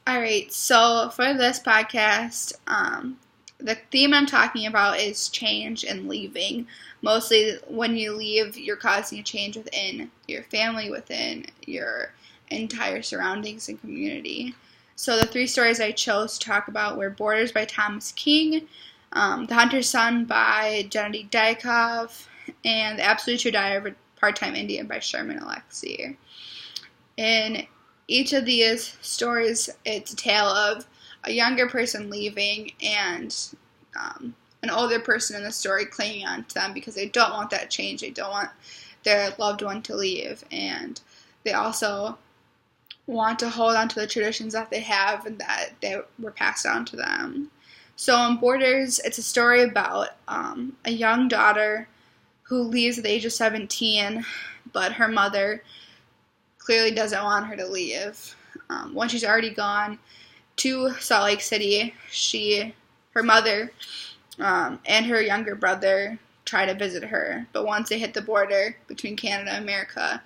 All right, so for this podcast, the theme I'm talking about is change and leaving. Mostly when you leave, you're causing a change within your family, within your entire surroundings and community. So the three stories I chose to talk about were Borders by Thomas King, The Hunter's Son by Gennady Dyakoff, and The Absolute True Diary of a Part-Time Indian by Sherman Alexie. In each of these stories, it's a tale of a younger person leaving and an older person in the story clinging on to them because they don't want that change. They don't want their loved one to leave. And they also want to hold on to the traditions that they have and that they were passed on to them. So in Borders, it's a story about a young daughter who leaves at the age of 17, but her mother clearly doesn't want her to leave. Once she's already gone to Salt Lake City, her mother and her younger brother try to visit her. But once they hit the border between Canada and America,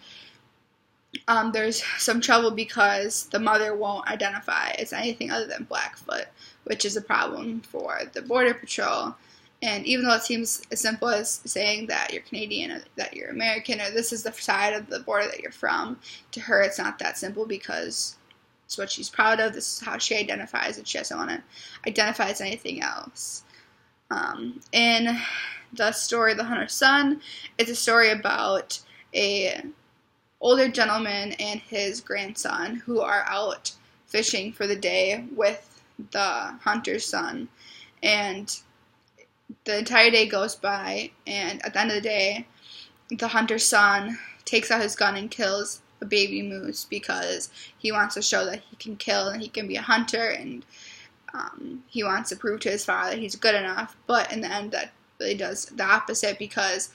there's some trouble because the mother won't identify as anything other than Blackfoot, which is a problem for the Border Patrol. And even though it seems as simple as saying that you're Canadian or that you're American or this is the side of the border that you're from, to her it's not that simple because it's what she's proud of. This is how she identifies, and she doesn't want to identify as anything else. In the story The Hunter's Son, it's a story about a older gentleman and his grandson who are out fishing for the day with the hunter's son. And the entire day goes by, and at the end of the day, the hunter's son takes out his gun and kills a baby moose because he wants to show that he can kill and he can be a hunter, and he wants to prove to his father he's good enough. But in the end, that really does the opposite because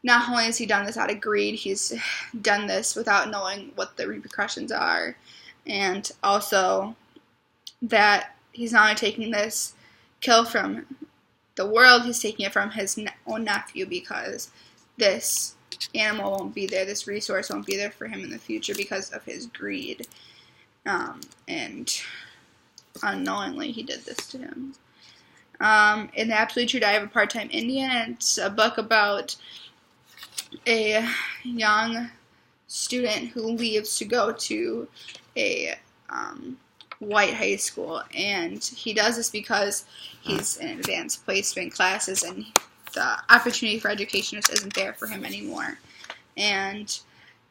not only has he done this out of greed, he's done this without knowing what the repercussions are, and also that he's not only taking this kill from the world, he's taking it from his own nephew because this animal won't be there, this resource won't be there for him in the future because of his greed. And unknowingly he did this to him. In The Absolute True Diary of a Part-Time Indian, it's a book about a young student who leaves to go to a white high school, and he does this because he's in advanced placement classes and the opportunity for education just isn't there for him anymore. And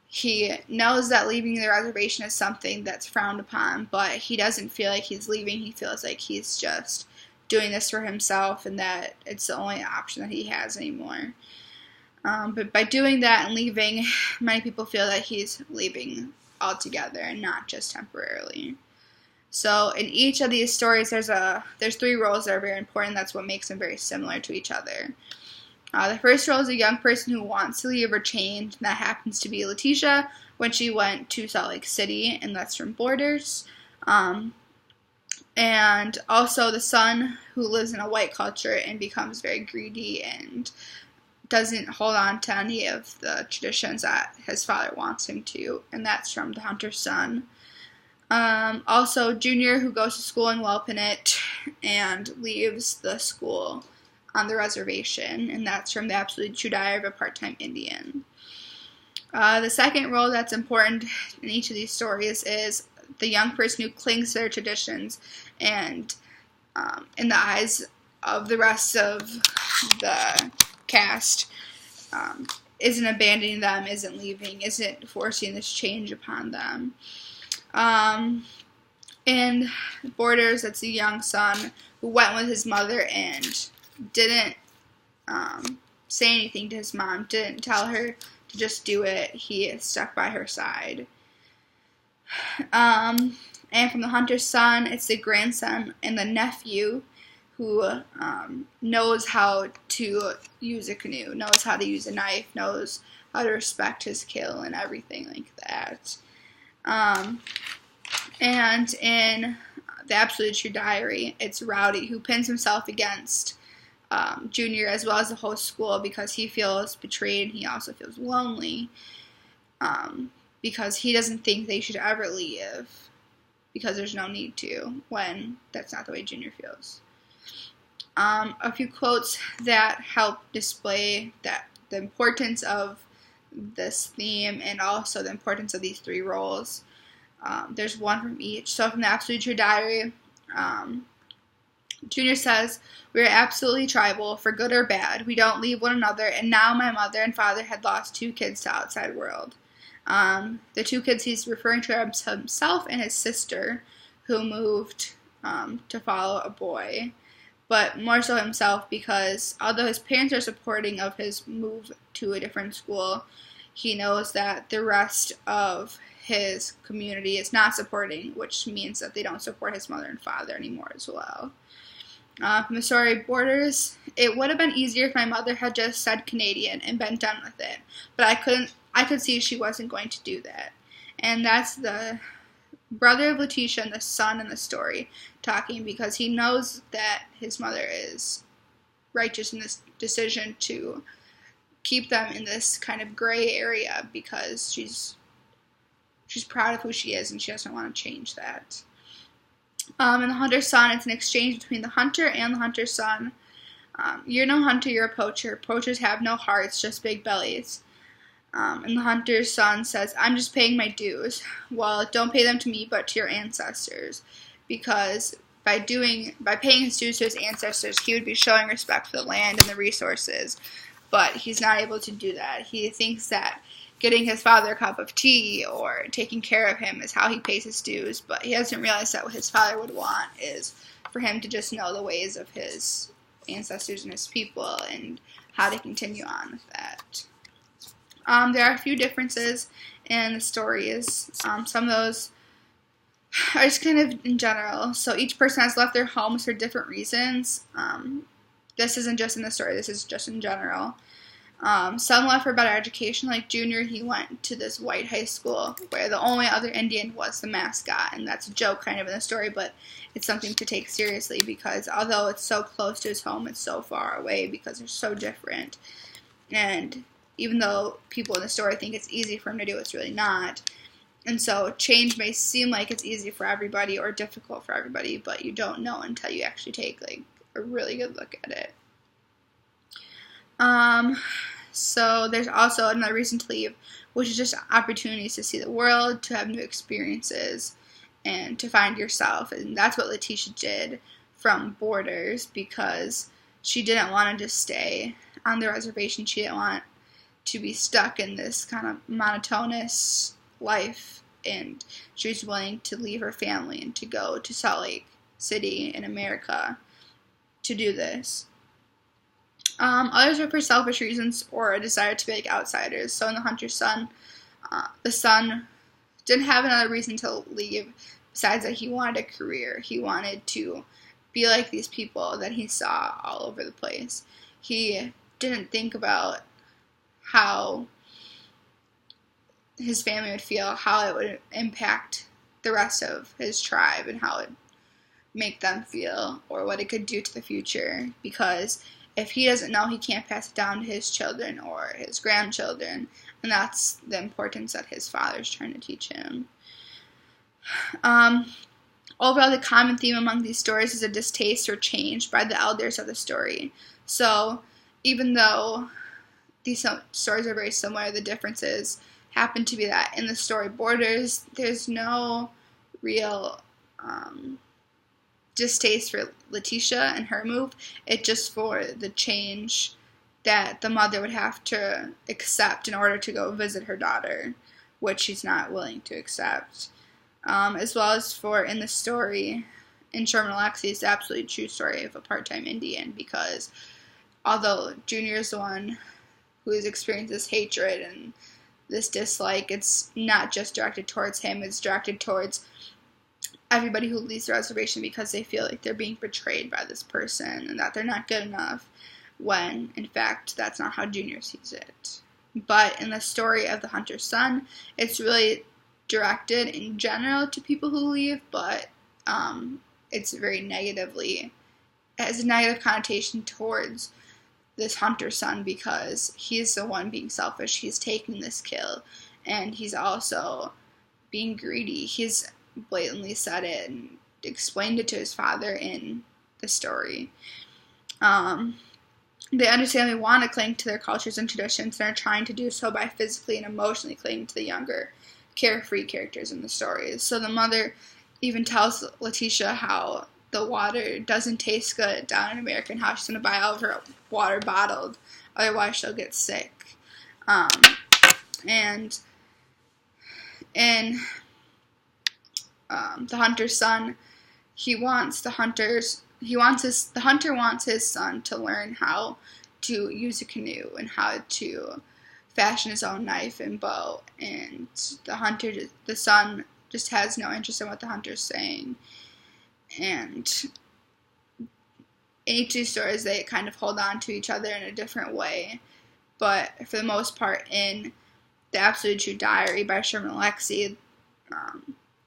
he knows that leaving the reservation is something that's frowned upon, but he doesn't feel like he's leaving. He feels like he's just doing this for himself and that it's the only option that he has anymore. But by doing that and leaving, many people feel that he's leaving altogether and not just temporarily. So in each of these stories, there's three roles that are very important. That's what makes them very similar to each other. The first role is a young person who wants to leave or change, and that happens to be Letitia when she went to Salt Lake City, and that's from Borders. And also the son who lives in a white culture and becomes very greedy and doesn't hold on to any of the traditions that his father wants him to, and that's from The Hunter's Son. Also, Junior, who goes to school in Welpinit and leaves the school on the reservation, and that's from The Absolute True Diary of a Part-Time Indian. The second role that's important in each of these stories is the young person who clings to their traditions and, in the eyes of the rest of the cast, isn't abandoning them, isn't leaving, isn't forcing this change upon them. In Borders, it's a young son who went with his mother and didn't say anything to his mom, didn't tell her to just do it. He stuck by her side. And from The Hunter's Son, it's the grandson and the nephew who knows how to use a canoe, knows how to use a knife, knows how to respect his kill and everything like that. And in The Absolute True Diary, it's Rowdy who pins himself against Junior as well as the whole school because he feels betrayed and he also feels lonely because he doesn't think they should ever leave. because there's no need to when that's not the way Junior feels. A few quotes that help display that the importance of this theme and also the importance of these three roles. There's one from each. So from the Absolutely True Diary, Junior says, "We are absolutely tribal, for good or bad. We don't leave one another, and now my mother and father had lost 2 kids to outside world." The 2 kids he's referring to are himself and his sister, who moved to follow a boy, but more so himself, because although his parents are supporting of his move to a different school, he knows that the rest of his community is not supporting, which means that they don't support his mother and father anymore as well. From the story Borders, "It would have been easier if my mother had just said Canadian and been done with it, but I could see she wasn't going to do that." And that's the brother of Letitia and the son in the story talking, because he knows that his mother is righteous in this decision to keep them in this kind of gray area, because she's proud of who she is and she doesn't want to change that. In The Hunter's Son, it's an exchange between the hunter and the hunter's son. "You're no hunter, you're a poacher. Poachers have no hearts, just big bellies." And the hunter's son says, "I'm just paying my dues." "Well, don't pay them to me, but to your ancestors," because by paying his dues to his ancestors, he would be showing respect for the land and the resources, but he's not able to do that. He thinks that getting his father a cup of tea or taking care of him is how he pays his dues, but he hasn't realized that what his father would want is for him to just know the ways of his ancestors and his people and how to continue on with that. There are a few differences in the stories. Some of those are just kind of in general. So each person has left their homes for different reasons. This isn't just in the story, this is just in general. Some left for better education, like Junior. He went to this white high school where the only other Indian was the mascot, and that's a joke kind of in the story, but it's something to take seriously, because although it's so close to his home, it's so far away because they're so different. And even though people in the story think it's easy for him to do, it's really not. And so change may seem like it's easy for everybody or difficult for everybody, but you don't know until you actually take a really good look at it. So there's also another reason to leave, which is just opportunities to see the world, to have new experiences, and to find yourself. And that's what Letitia did from Borders, because she didn't want to just stay on the reservation. She didn't want to be stuck in this kind of monotonous life, and she was willing to leave her family and to go to Salt Lake City in America to do this. Others are for selfish reasons or a desire to be like outsiders. So in The Hunter's Son, the son didn't have another reason to leave besides that he wanted a career. He wanted to be like these people that he saw all over the place. He didn't think about how his family would feel, how it would impact the rest of his tribe, and how it would make them feel, or what it could do to the future, because if he doesn't know, he can't pass it down to his children or his grandchildren, and that's the importance that his father's trying to teach him. Overall, the common theme among these stories is a distaste for change by the elders of the story. So even though these stories are very similar, the differences happen to be that in the story Borders, there's no real distaste for Letitia and her move. It's just for the change that the mother would have to accept in order to go visit her daughter, which she's not willing to accept. As well as for in the story, in Sherman Alexie, it's the absolutely true story of a part-time Indian, because although Junior is the one who has experienced this hatred and this dislike, it's not just directed towards him, it's directed towards everybody who leaves the reservation, because they feel like they're being betrayed by this person and that they're not good enough, when in fact that's not how Junior sees it. But in the story of The Hunter's Son, it's really directed in general to people who leave, but it's very negatively, it has a negative connotation towards this hunter's son, because he's the one being selfish. He's taking this kill, and he's also being greedy. He's blatantly said it and explained it to his father in the story. They understandably want to cling to their cultures and traditions and are trying to do so by physically and emotionally clinging to the younger, carefree characters in the stories. So the mother even tells Letitia how the water doesn't taste good down in America and how she's going to buy all of her water bottled, otherwise she'll get sick. And in the hunter's son, the hunter wants his son to learn how to use a canoe and how to fashion his own knife and bow, and the son just has no interest in what the hunter's saying. And in each of these stories, they kind of hold on to each other in a different way, but for the most part, in The Absolute True Diary by Sherman Alexie,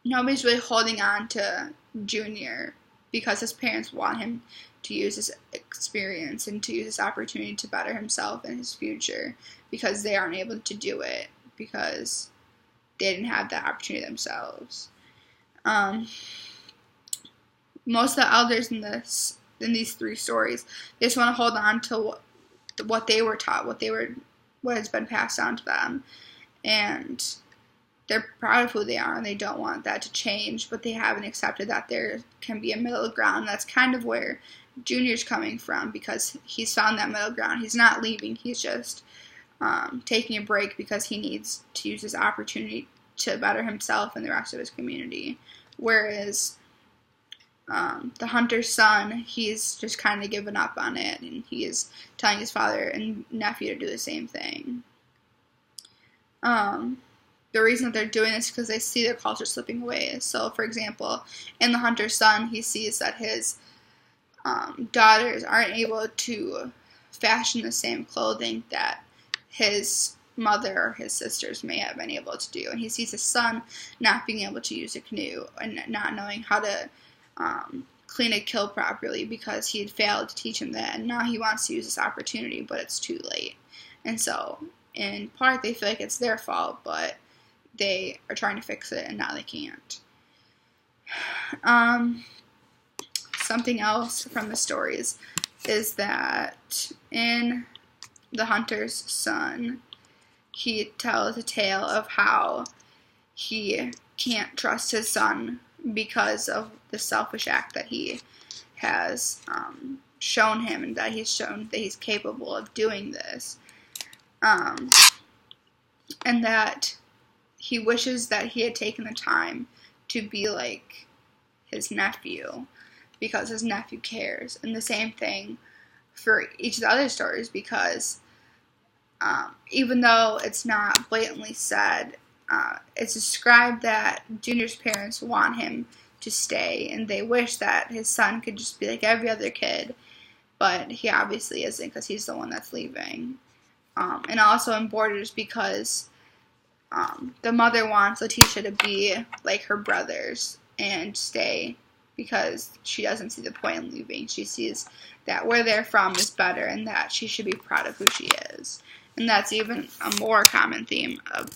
nobody's really holding on to Junior because his parents want him to use his experience and to use this opportunity to better himself and his future, because they aren't able to do it because they didn't have that opportunity themselves. Most of the elders in these three stories, they just want to hold on to what they were taught, what has been passed down to them, and they're proud of who they are, and they don't want that to change, but they haven't accepted that there can be a middle ground. That's kind of where Junior's coming from, because he's found that middle ground. He's not leaving. He's just taking a break because he needs to use his opportunity to better himself and the rest of his community. Whereas the hunter's son, he's just kind of given up on it, and he is telling his father and nephew to do the same thing. The reason that they're doing this is because they see their culture slipping away. So, for example, in the hunter's son, he sees that his daughters aren't able to fashion the same clothing that his mother or his sisters may have been able to do. And he sees his son not being able to use a canoe and not knowing how to clean a kill properly because he had failed to teach him that. And now he wants to use this opportunity, but it's too late. And so, in part, they feel like it's their fault, but they are trying to fix it, and now they can't. Something else from the stories is that in The Hunter's Son, he tells a tale of how he can't trust his son because of the selfish act that he has shown him, and that he's shown that he's capable of doing this. And that he wishes that he had taken the time to be like his nephew, because his nephew cares. And the same thing for each of the other stories, because even though it's not blatantly said, it's described that Junior's parents want him to stay, and they wish that his son could just be like every other kid, but he obviously isn't, because he's the one that's leaving. And also in Borders, because the mother wants Letitia to be like her brothers and stay, because she doesn't see the point in leaving. She sees that where they're from is better, and that she should be proud of who she is. And that's even a more common theme, a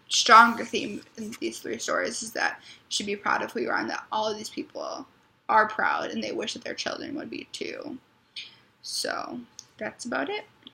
stronger theme in these three stories, is that you should be proud of who you are, and that all of these people are proud, and they wish that their children would be too. So, that's about it.